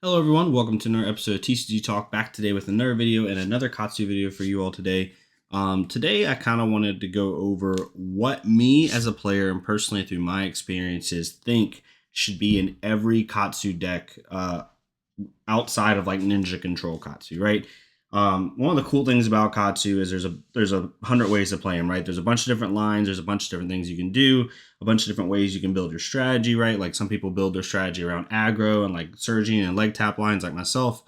Hello everyone, welcome to another episode of TCG Talk, back today with another video and another Katsu video for you all today. Today I kind of wanted to go over what me as a player and personally through my experiences think should be in every Katsu deck outside of like Ninja Control Katsu, right? One of the cool things about Katsu is there's a hundred ways to play them, right? There's a bunch of different lines, there's a bunch of different things you can do, a bunch of different ways you can build your strategy, right? Like some people build their strategy around aggro and like surging and leg tap lines, like myself.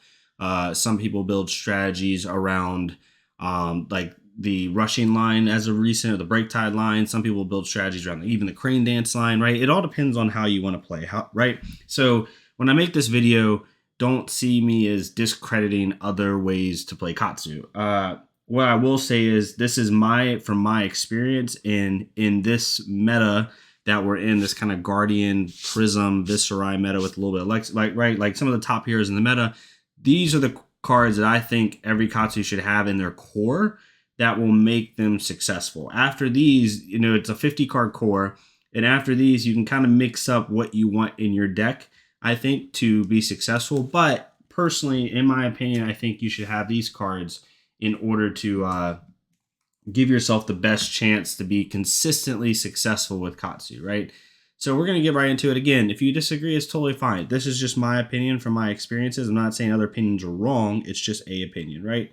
Some people build strategies around like the rushing line as a recent or the break tide line. Some people build strategies around even the crane dance line, right? It all depends on how you want to play, right? So when I make this video, don't see me as discrediting other ways to play Katsu. What I will say is this is from my experience in this meta that we're in, this kind of Guardian, Prism, Viserai meta with a little bit of like some of the top heroes in the meta. These are the cards that I think every Katsu should have in their core that will make them successful. After these, it's a 50 card core, and after these, you can kind of mix up what you want in your deck, I think, to be successful. But personally, in my opinion, I think you should have these cards in order to give yourself the best chance to be consistently successful with Katsu, right? So we're going to get right into it. Again, if you disagree, it's totally fine. This is just my opinion from my experiences. I'm not saying other opinions are wrong. It's just a opinion, right?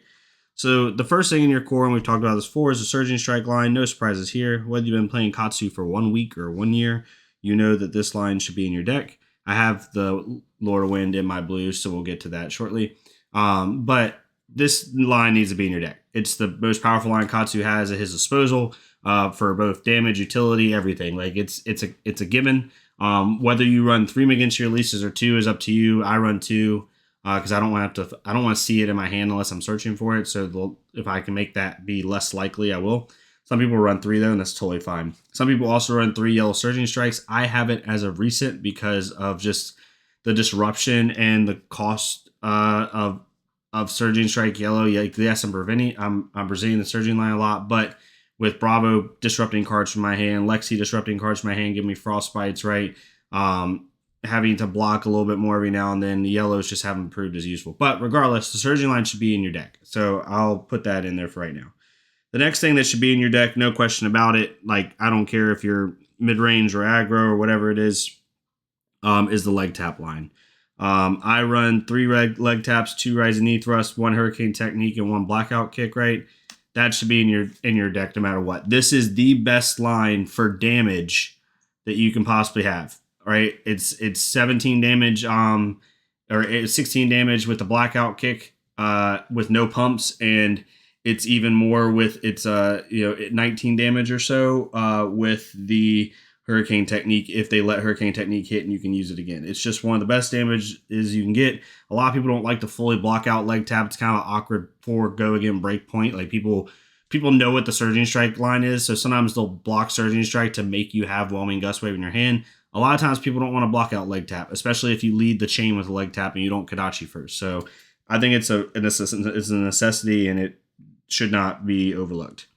So the first thing in your core, and we've talked about this before, is the Surging Strike line. No surprises here. Whether you've been playing Katsu for 1 week or 1 year, you know that this line should be in your deck. I have the Lord of Wind in my blue, so we'll get to that shortly. But this line needs to be in your deck. It's the most powerful line Katsu has at his disposal for both damage, utility, everything. Like it's a given. Whether you run 3 against your releases or 2 is up to you. I run 2 because I don't want to see it in my hand unless I'm searching for it. So if I can make that be less likely, I will. Some people run 3 though, and that's totally fine. Some people also run 3 yellow Surging Strikes. I haven't as of recent because of just the disruption and the cost of Surging Strike yellow. Yes, I'm presenting the Surging line a lot, but with Bravo disrupting cards from my hand, Lexi disrupting cards from my hand, give me Frostbites, right? Having to block a little bit more every now and then. The yellows just haven't proved as useful. But regardless, the Surging line should be in your deck. So I'll put that in there for right now. The next thing that should be in your deck, no question about it, like I don't care if you're mid-range or aggro or whatever it is the leg tap line. I run 3 leg taps, 2 rising knee thrust, 1 hurricane technique, and 1 blackout kick, right? That should be in your deck no matter what. This is the best line for damage that you can possibly have, right? It's 17 damage or 16 damage with the blackout kick with no pumps, and it's even more with its 19 damage or so with the hurricane technique if they let hurricane technique hit and you can use it again. It's just one of the best damages you can get. A lot of people don't like to fully block out leg tap. It's kind of awkward for go again break point. Like people know what the Surging Strike line is, so sometimes they'll block Surging Strike to make you have Whelming Gust Wave in your hand. A lot of times people don't want to block out leg tap, especially if you lead the chain with a leg tap and you don't Kodachi first. So I think it's a necessity, and it should not be overlooked.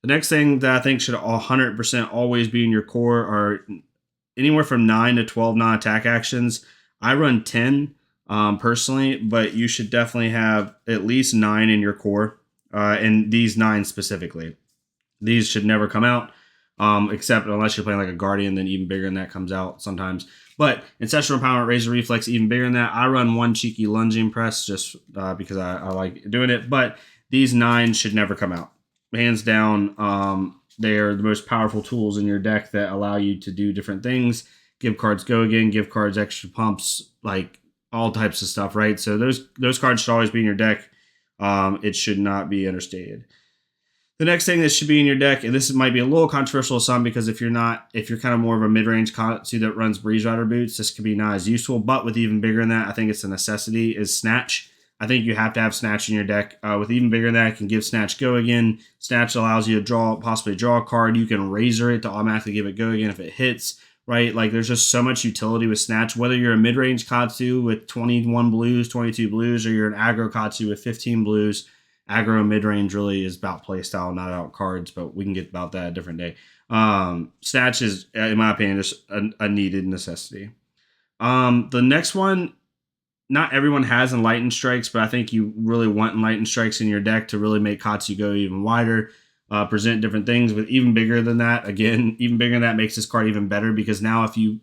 The next thing that I think should 100% always be in your core are anywhere from 9 to 12 non-attack actions. I run 10 personally, but you should definitely have at least 9 in your core, and these 9 specifically. These should never come out, except unless you're playing like a Guardian, then even bigger than that comes out sometimes. But Ancestral Empowerment, Razor Reflex, even bigger than that. I run 1 cheeky lunging press just because I like doing it, but these 9 should never come out. Hands down, they're the most powerful tools in your deck that allow you to do different things. Give cards go again, give cards extra pumps, like all types of stuff, right? So those cards should always be in your deck. It should not be understated. The next thing that should be in your deck, and this might be a little controversial to some because if you're kind of more of a mid-range Katsu that runs Breeze Rider boots, this could be not as useful. But with even bigger than that, I think it's a necessity, is Snatch. I think you have to have Snatch in your deck. With even bigger than that, it can give Snatch go again. Snatch allows you to possibly draw a card. You can Razor it to automatically give it go again if it hits, right? Like there's just so much utility with Snatch. Whether you're a mid-range Katsu with 21 blues, 22 blues, or you're an aggro Katsu with 15 blues, aggro and mid-range really is about playstyle, not about cards, but we can get about that a different day. Snatch is, in my opinion, just a needed necessity. The next one not everyone has Enlightened Strikes, but I think you really want Enlightened Strikes in your deck to really make Katsu go even wider, present different things. But even bigger than that, again, even bigger than that makes this card even better, because now if you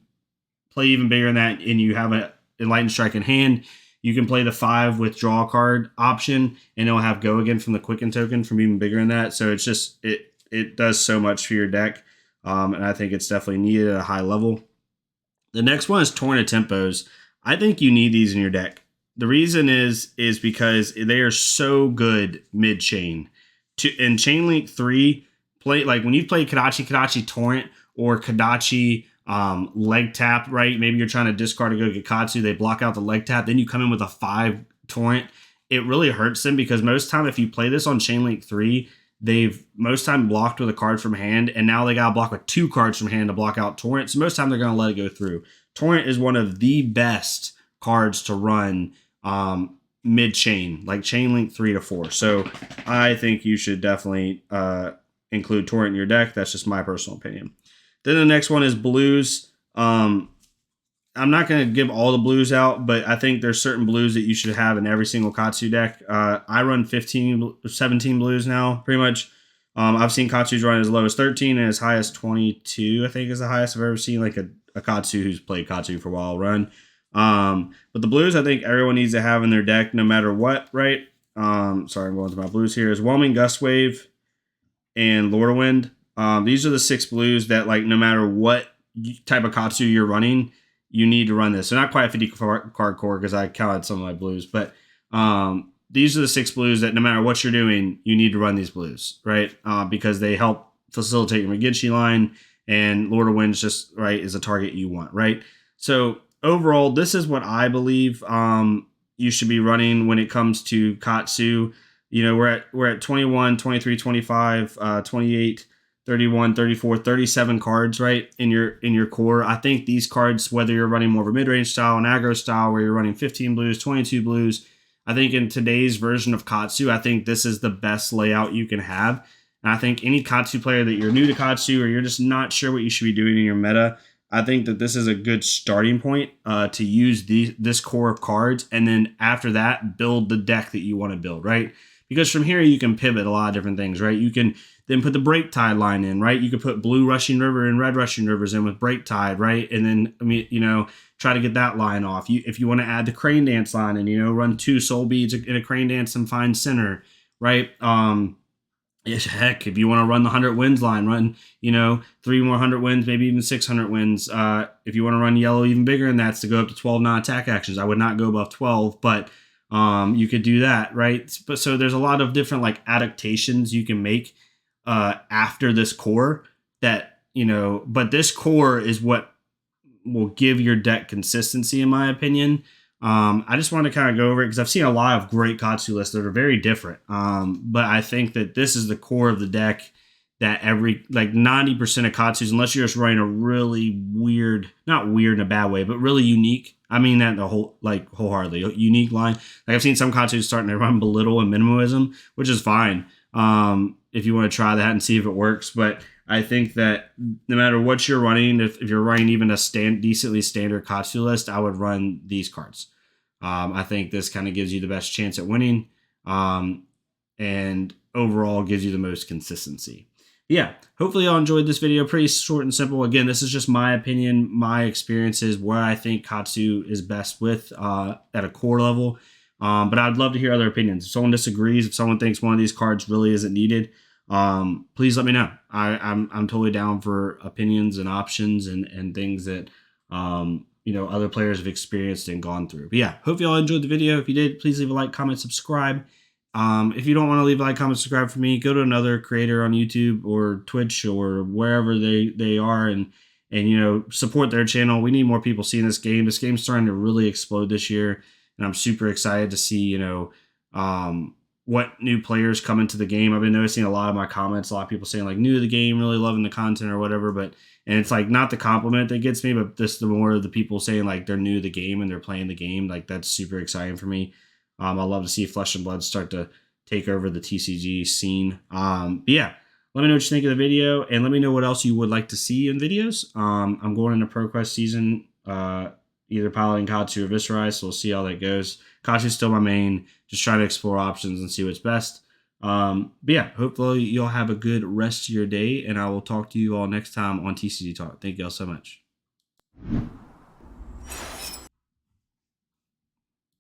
play even bigger than that and you have an Enlightened Strike in hand, you can play the 5 withdraw card option, and it'll have go again from the Quicken token from even bigger than that. So it's just it does so much for your deck, and I think it's definitely needed at a high level. The next one is Torrent of Tempos. I think you need these in your deck. The reason is because they are so good mid chain. In Chain Link 3, play like when you play Kadachi Torrent or Kadachi leg tap, right? Maybe you're trying to discard to go get Katsu, they block out the leg tap, then you come in with a 5 Torrent. It really hurts them, because most time if you play this on Chain Link 3, they've most time blocked with a card from hand, and now they got to block with 2 cards from hand to block out Torrent. So most time they're going to let it go through. Torrent is one of the best cards to run mid-chain, like Chain Link 3 to 4. So I think you should definitely include Torrent in your deck. That's just my personal opinion. Then the next one is blues. I'm not going to give all the blues out, but I think there's certain blues that you should have in every single Katsu deck. I run 17 blues now, pretty much. I've seen Katsu's run as low as 13 and as high as 22, I think is the highest I've ever seen, like a Katsu who's played Katsu for a while run. But the blues I think everyone needs to have in their deck no matter what, right? Sorry, I'm going to my blues here. Is Whelming Gust Wave and Lord of Wind. These are the 6 blues that, like, no matter what type of Katsu you're running, you need to run this. So not quite a 50 card core, because I counted some of my blues, but these are the 6 blues that no matter what you're doing, you need to run these blues, right? Because they help facilitate your Magichi line, and Lord of Winds just, right, is a target you want, right? So overall, this is what I believe you should be running when it comes to Katsu. You know, we're at 21, 23, 25, 28, 31, 34, 37 cards, right, in your core. I think these cards, whether you're running more of a mid-range style, an aggro style, where you're running 15 blues, 22 blues, I think in today's version of Katsu, I think this is the best layout you can have. And I think any Katsu player that you're new to Katsu, or you're just not sure what you should be doing in your meta, I think that this is a good starting point to use this core of cards, and then after that, build the deck that you want to build, right? Because from here, you can pivot a lot of different things, right? You can then put the Break Tide line in, right? You could put blue Rushing River and red Rushing Rivers in with Break Tide, right? And then, I mean, you know, try to get that line off. If you want to add the Crane Dance line and, you know, run 2 Soul Beads in a Crane Dance and find center, right? Heck, if you want to run the 100 wins line, run, you know, 3 more 100 wins, maybe even 600 wins. If you want to run yellow even bigger than that, to go up to 12 non-attack actions. I would not go above 12, but you could do that, right? But so there's a lot of different like adaptations you can make after this core that, you know, but this core is what will give your deck consistency, in my opinion. I just want to kind of go over it because I've seen a lot of great Katsu lists that are very different. But I think that this is the core of the deck that every, like 90% of Katsus, unless you're just running a really weird, not weird in a bad way, but really unique. I mean that the whole, like wholeheartedly unique line. Like I've seen some Katsus starting to run Belittle and Minimalism, which is fine. If you want to try that and see if it works. But I think that no matter what you're running, if you're running even a decently standard Katsu list, I would run these cards. I think this kind of gives you the best chance at winning, and overall gives you the most consistency. Yeah, hopefully y'all enjoyed this video. Pretty short and simple. Again, this is just my opinion, my experiences, where I think Katsu is best with at a core level. But I'd love to hear other opinions. If someone disagrees, if someone thinks one of these cards really isn't needed, please let me know. I'm totally down for opinions and options and things that you know, other players have experienced and gone through. But yeah, hope you all enjoyed the video. If you did, please leave a like, comment, subscribe. If you don't want to leave a like, comment, subscribe for me, go to another creator on YouTube or Twitch or wherever they are and you know, support their channel. We need more people seeing this game. This game's starting to really explode this year, and I'm super excited to see, you know, what new players come into the game. I've been noticing a lot of my comments, a lot of people saying like new to the game, really loving the content or whatever, and it's like not the compliment that gets me, but just the more of the people saying like they're new to the game and they're playing the game. Like that's super exciting for me. I love to see Flesh and Blood start to take over the TCG scene. But yeah, let me know what you think of the video, and let me know what else you would like to see in videos. I'm going into ProQuest season, you either piloting Katsu or Viscerize, so we'll see how that goes. Katsu's still my main, just trying to explore options and see what's best. But yeah, hopefully you'll have a good rest of your day, and I will talk to you all next time on TCG Talk. Thank you all so much.